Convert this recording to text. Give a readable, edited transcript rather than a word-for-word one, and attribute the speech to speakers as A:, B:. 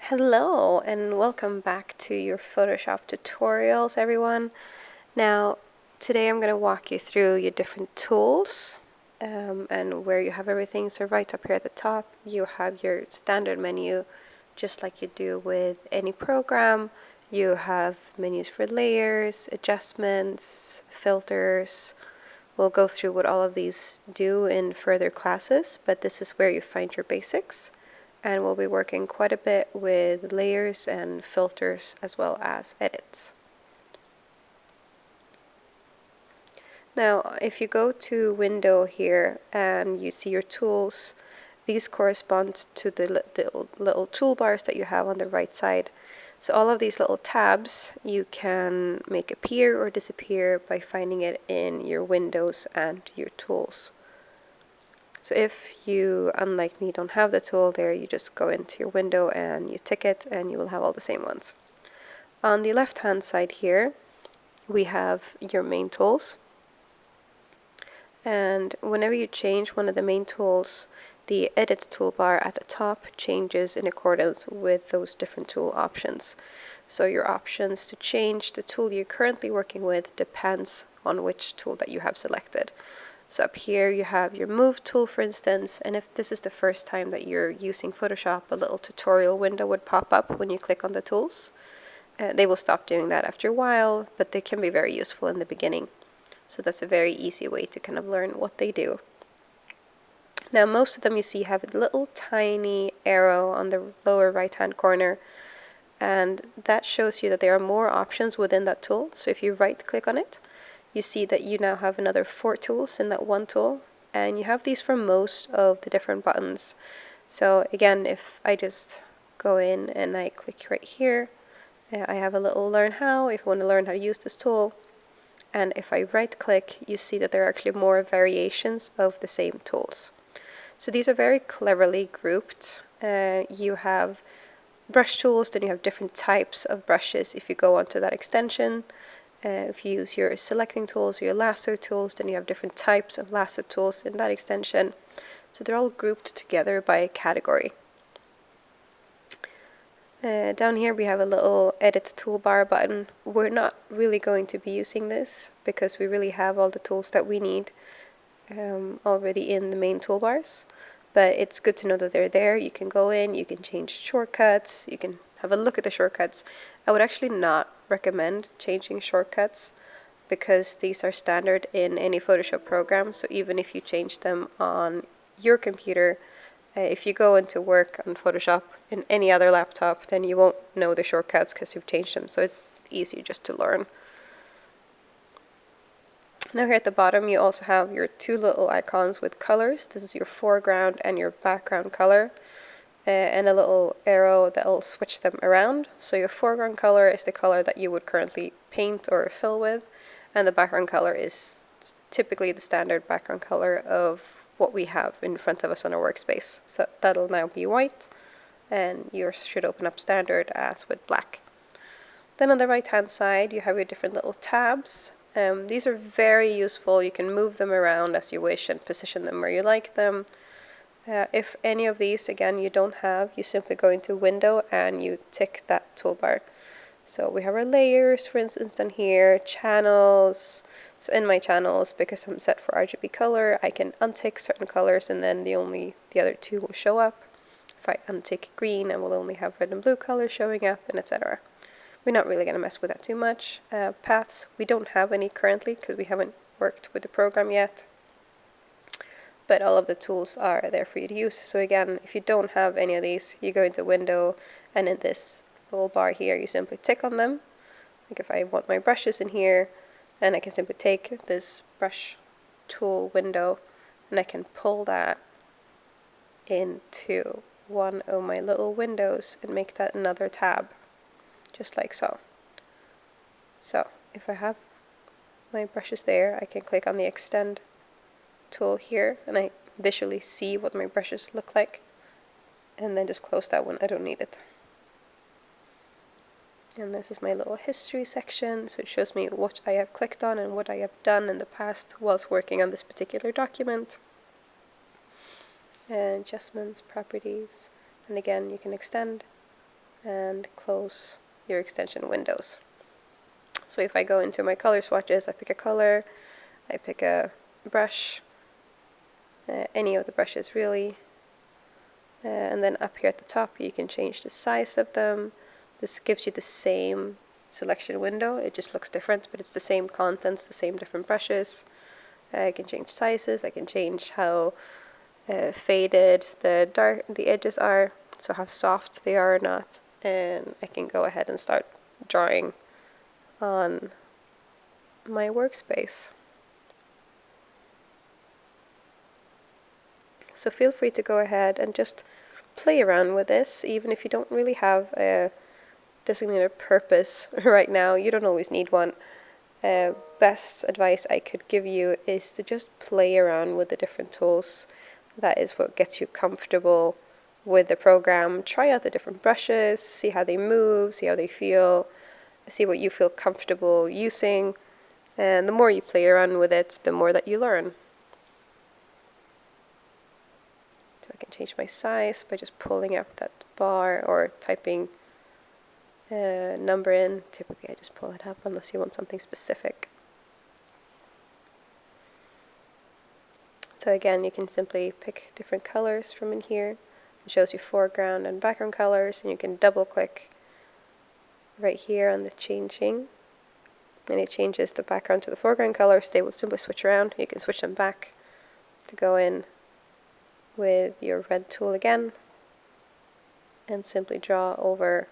A: Hello and welcome back to your Photoshop tutorials, everyone. Now, today I'm going to walk you through your different tools and where you have everything. So right up here at the top, you have your standard menu, just like you do with any program. You have menus for layers, adjustments, filters. We'll go through what all of these do in further classes, but this is where you find your basics. And we'll be working quite a bit with layers and filters as well as edits. Now, if you go to Window here and you see your tools, these correspond to the little toolbars that you have on the right side. So all of these little tabs you can make appear or disappear by finding it in your windows and your tools. So if you, unlike me, don't have the tool there, you just go into your window and you tick it and you will have all the same ones. On the left hand side here, we have your main tools. And whenever you change one of the main tools, the edit toolbar at the top changes in accordance with those different tool options. So your options to change the tool you're currently working with depends on which tool that you have selected. So up here you have your move tool, for instance, and if this is the first time that you're using Photoshop, a little tutorial window would pop up when you click on the tools. They will stop doing that after a while, but they can be very useful in the beginning. So that's a very easy way to kind of learn what they do. Now most of them you see have a little tiny arrow on the lower right hand corner, and that shows you that there are more options within that tool. So if you right click on it, you see that you now have another 4 tools in that one tool, and you have these for most of the different buttons. So again, if I just go in and I click right here, I have a little learn how if you want to learn how to use this tool. And if I right click, you see that there are actually more variations of the same tools. So these are very cleverly grouped. You have brush tools, then you have different types of brushes if you go onto that extension. If you use your selecting tools or your lasso tools, then you have different types of lasso tools in that extension. So they're all grouped together by a category. Down here we have a little edit toolbar button. We're not really going to be using this because we really have all the tools that we need already in the main toolbars. But it's good to know that they're there. You can go in, you can change shortcuts, you can have a look at the shortcuts. I would actually not recommend changing shortcuts because these are standard in any Photoshop program. So even if you change them on your computer, if you go into work on Photoshop in any other laptop, then you won't know the shortcuts because you've changed them. So it's easier just to learn. Now here at the bottom you also have your 2 little icons with colors. This is your foreground and your background color, and a little arrow that will switch them around. So your foreground color is the color that you would currently paint or fill with, and the background color is typically the standard background color of what we have in front of us on our workspace. So that'll now be white, and yours should open up standard as with black. Then on the right hand side you have your different little tabs. These are very useful. You can move them around as you wish and position them where you like them. If any of these, again, you don't have, you simply go into Window and you tick that toolbar. So we have our layers, for instance, down here, channels. So in my channels, because I'm set for RGB color, I can untick certain colors and then the other 2 will show up. If I untick green, I will only have red and blue colors showing up, and etc. We're not really going to mess with that too much. Paths, we don't have any currently because we haven't worked with the program yet. But all of the tools are there for you to use. So again, if you don't have any of these, you go into Window, and in this little bar here, you simply tick on them. Like if I want my brushes in here, and I can simply take this brush tool window, and I can pull that into one of my little windows and make that another tab. Just like so. So if I have my brushes there, I can click on the extend tool here and I visually see what my brushes look like, and then just close that one. I don't need it. And this is my little history section, so it shows me what I have clicked on and what I have done in the past whilst working on this particular document. And adjustments, properties, and again you can extend and close your extension windows. So if I go into my color swatches, I pick a color, I pick a brush, any of the brushes really, and then up here at the top you can change the size of them. This gives you the same selection window, it just looks different, but it's the same contents, the same different brushes. I can change sizes, I can change how faded the edges are, so how soft they are or not, and I can go ahead and start drawing on my workspace. So feel free to go ahead and just play around with this, even if you don't really have a designated purpose right now. You don't always need one. Best advice I could give you is to just play around with the different tools. That is what gets you comfortable with the program. Try out the different brushes, see how they move, see how they feel, see what you feel comfortable using, and the more you play around with it, the more that you learn. So I can change my size by just pulling up that bar or typing a number in. Typically I just pull it up unless you want something specific. So again, you can simply pick different colors from in here. It shows you foreground and background colors, and you can double click right here on the changing, and it changes the background to the foreground colors. They will simply switch around. You can switch them back to go in with your red tool again and simply draw over